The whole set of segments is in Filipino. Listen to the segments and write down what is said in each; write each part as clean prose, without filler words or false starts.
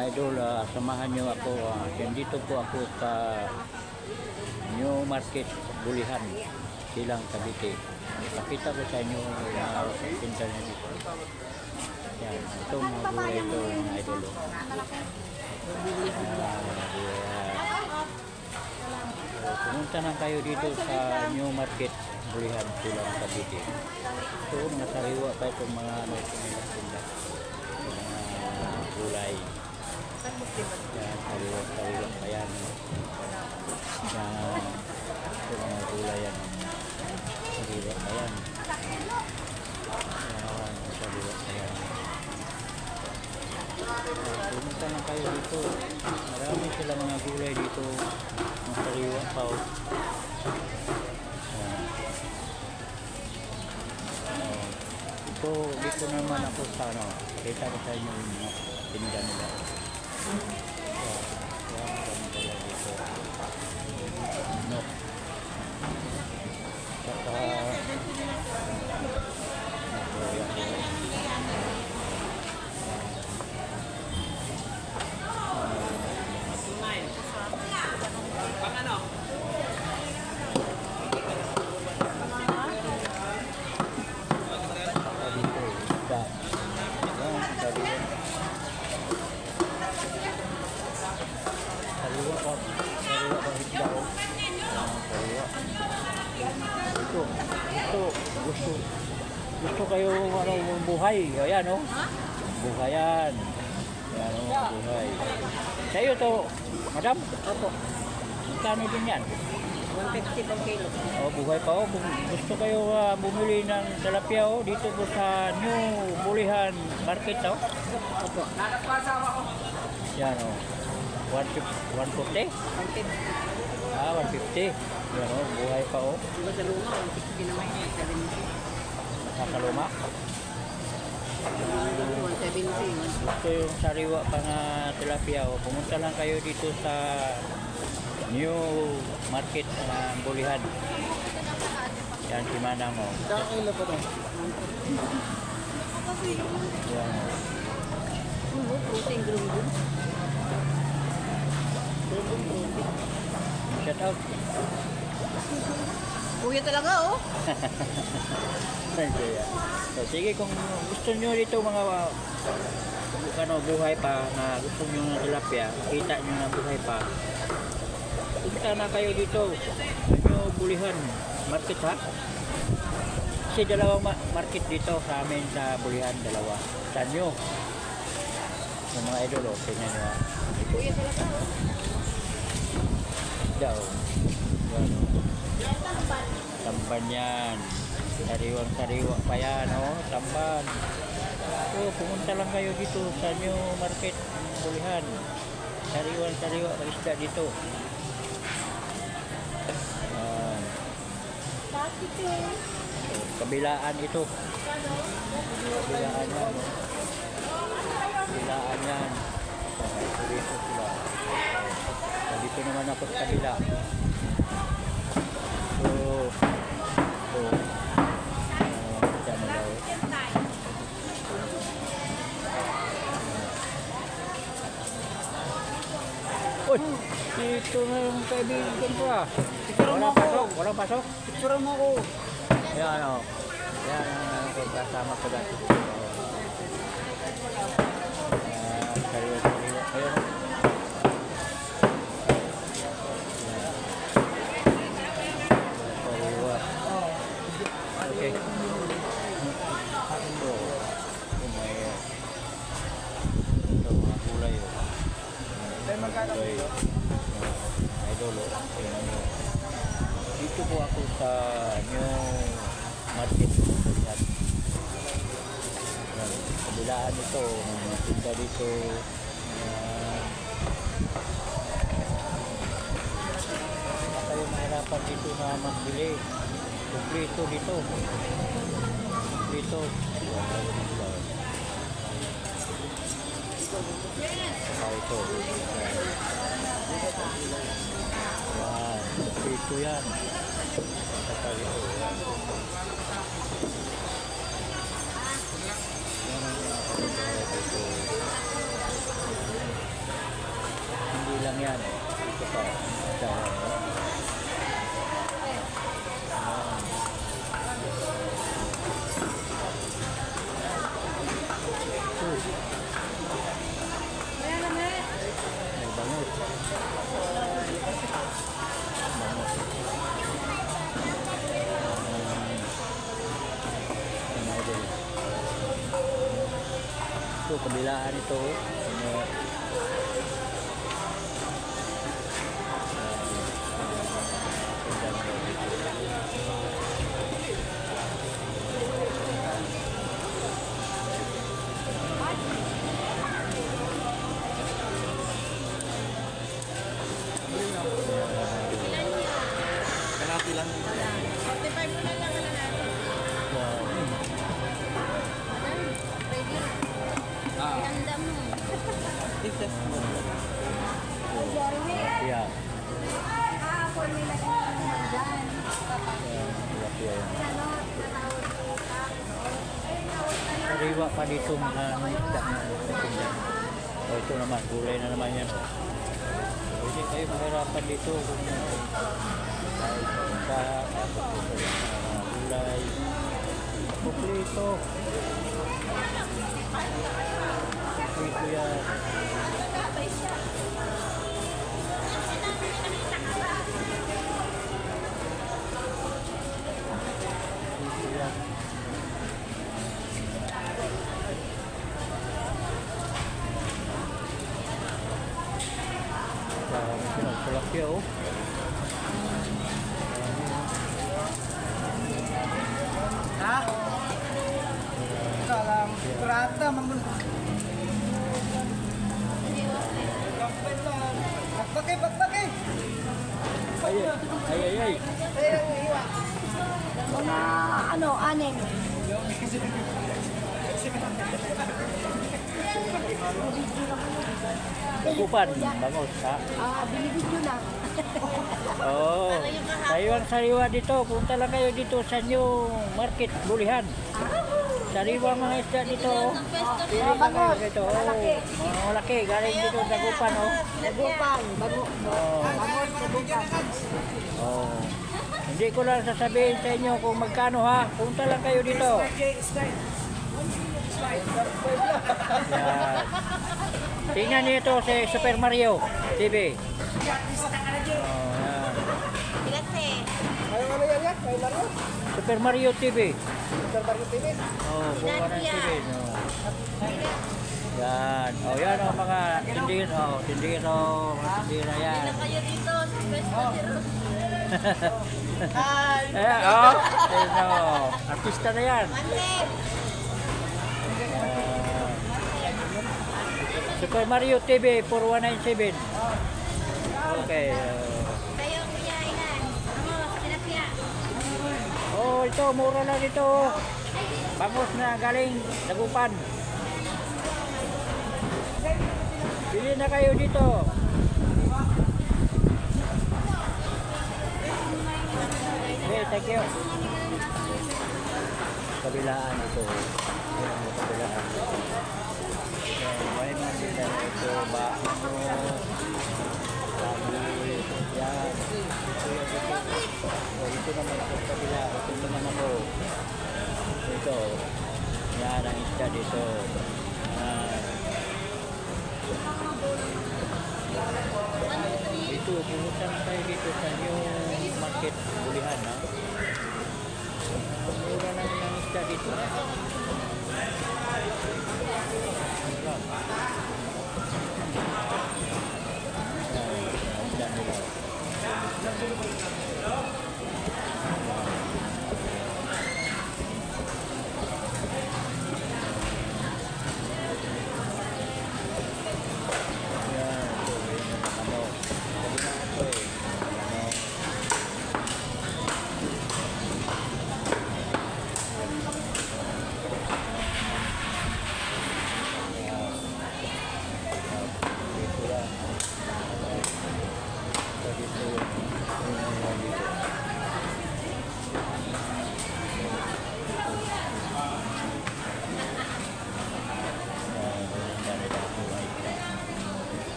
mga idol, samahan nyo ako. Dito po ako sa New Market, Bulihan, Silang, Cavite. Pakita ko sa inyo mga pinta na dito. Yan, ito mga gulay ito mga idol. Pumunta na kayo dito sa New Market, Bulihan, Silang, Cavite. Ito, mga sariwa pa itong mga tinda. Mga gulay. Yan, sariwa pa yan. Yan, ito mga gulay yan. Sariwa pa yan. Yan, sariwa pa yan. Pumunta na kayo dito. Marami sila mga gulay dito. Mga sariwa pa. Dito naman ako sa kita ko sa inyo yung mga tinda nila. Gusto kayo buhay, ayan o. Buhayan. Ayan o, buhay. Sa iyo to, madam? Opo. Magkano din yan? 150 per kilo. O, buhay pa o. Kung gusto kayo bumili ng tilapia o, dito po sa New Bulihan Market o. Opo. Yan o. 150? 150. 150. Yan o, buhay pa o. Diba sa luma, 160 naman yun. 70. Nakakaluma. 170. Gusto yung sariwa pa nga tilapia o. Pumunta lang kayo dito sa New Market Bulihan. Yan si Manang o. Kakilo pa rin. Yan o. Protein grumbo. Shout out. Kuya talaga oh. So, sige, kung gusto nyo dito mga buhay pa na gusto nyo ng tilapia, kita nyo na buhay pa, punta na kayo dito New Bulihan Market ha. Kasi dalawang market dito sa amin sa Bulihan, dalawa sa nyo yung mga idol o. Tingnan nyo ha. Kuya talaga oh. Daw tamban yan, sariwang-sariwa pa yan o, tamban. So, pumunta lang kayo dito sa New Market Bulihan, sariwang-sariwa isda dito. Kabilaan ito, kabilaan yan o. Kabilaan yan. So, dito sila. So, dito naman ako sa kabila. Uy, dito na yung kaibigan ko ah. Walang pasok, walang pasok. Picture mo ko. Yan o. Yan ang kasama ko dati. Sariwa-sariwa. Ayun. Sariwa. Okay. Ito mga kulay o. Idol o. Dito po ako sa New Market. Kabilaan ito, tinda dito. Kayo mahirapan dito na magbili. Kumplito dito. Kumplito. Ito. Yan. Kumplito yan. Katabi ito. Yan ang mga kapitbahay dito. lang yan. Ito pa. Ito. May bangus. Ito, kabilaan ito. Kalahati lang. 45 mo na lang na natin. Ready? Ihanda mo. Tigtas mo. Yeah. Ako nila naman dyan. Yeah. Ano? Natawag ko ka. Sariwa pa dito mga isda na natinda. O ito naman, gulay na naman yan. Hindi kayo mahirapan dito kung dahil sa gulay. Kuplito. Kuplito yan. Kuplito yan. Pinagpulakya oh. Ha? Salam. Berata mangun. Pakai. Ay, ay, ay, ay. Mga ano, anim. Kupan, bangus ha. Binibidyo lang. Oo. Sariwang-sariwa dito. Punta lang kayo dito sa New Market, Bulihan. Sariwang mga isda dito. Pili lang kayo dito. Mga malaki. Galing dito sa Kupan. Nagupan. Oh. Hindi ko lang sasabihin sa inyo kung magkano ha. Punta lang kayo dito. Yan. Tingnan niyo ito si Super Mario TV. Oh, yan. Super Mario TV. Oh, buka ng TV. No. Yan. Oh, yan oh, mga tindiro. Tindiro. Mga tindiro yan. Kayo dito. Oh. Ayun, artista na yan. Super Mario TV 4197. Okay. Kayo kuya ilan? Ano? Tilapia. Oh, ito mura lang ito. Bangus na galing Dagupan. Bili na kayo dito. Okay, thank you. Kabilaan ito. Ayan, kabilaan. May mga sila ito ba? Yan. Ito naman sa kabila. Ito naman ako. Ito. Yan ang isda dito. Ito, pumunta na tayo dito sa New Market Bulihan. Mura lang ang isda dito.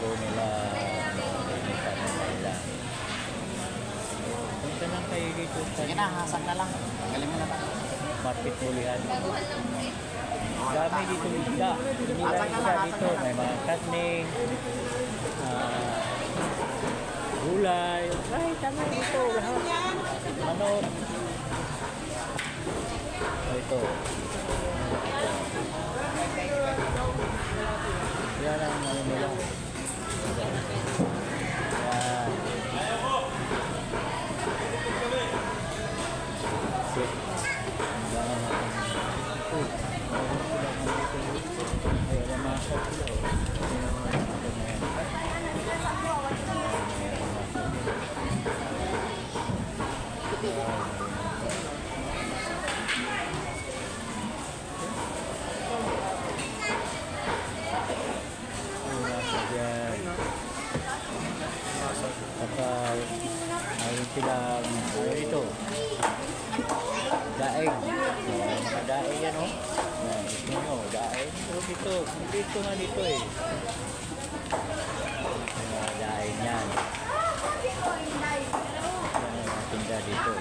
bago nila linisan nila. Punta lang kayo dito sa Sige na, hasak na lang. Galing mo na tayo. market bulihan. Dami dito isda. Nila isda dito. May mga kasning, gulay. Ay, tama dito. Lahat. Manok. Ito. Yan ang ano nila. Yan. Shit. Hanggang ito. Ay, namasak sila. Saka ayun silang ano ito daing mga daing yan o gusto nyo daing dito nga dito eh mga daing yan mga tinda dito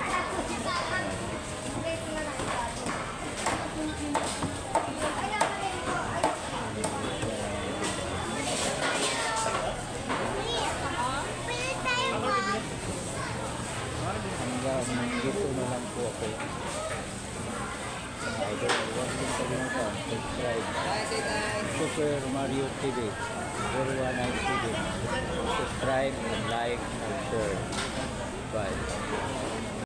hanggang dito na lang po ako. Idol, huwag din kalimutan, subscribe. Super Mario TV, 019 TV. Subscribe and like and share. Bye.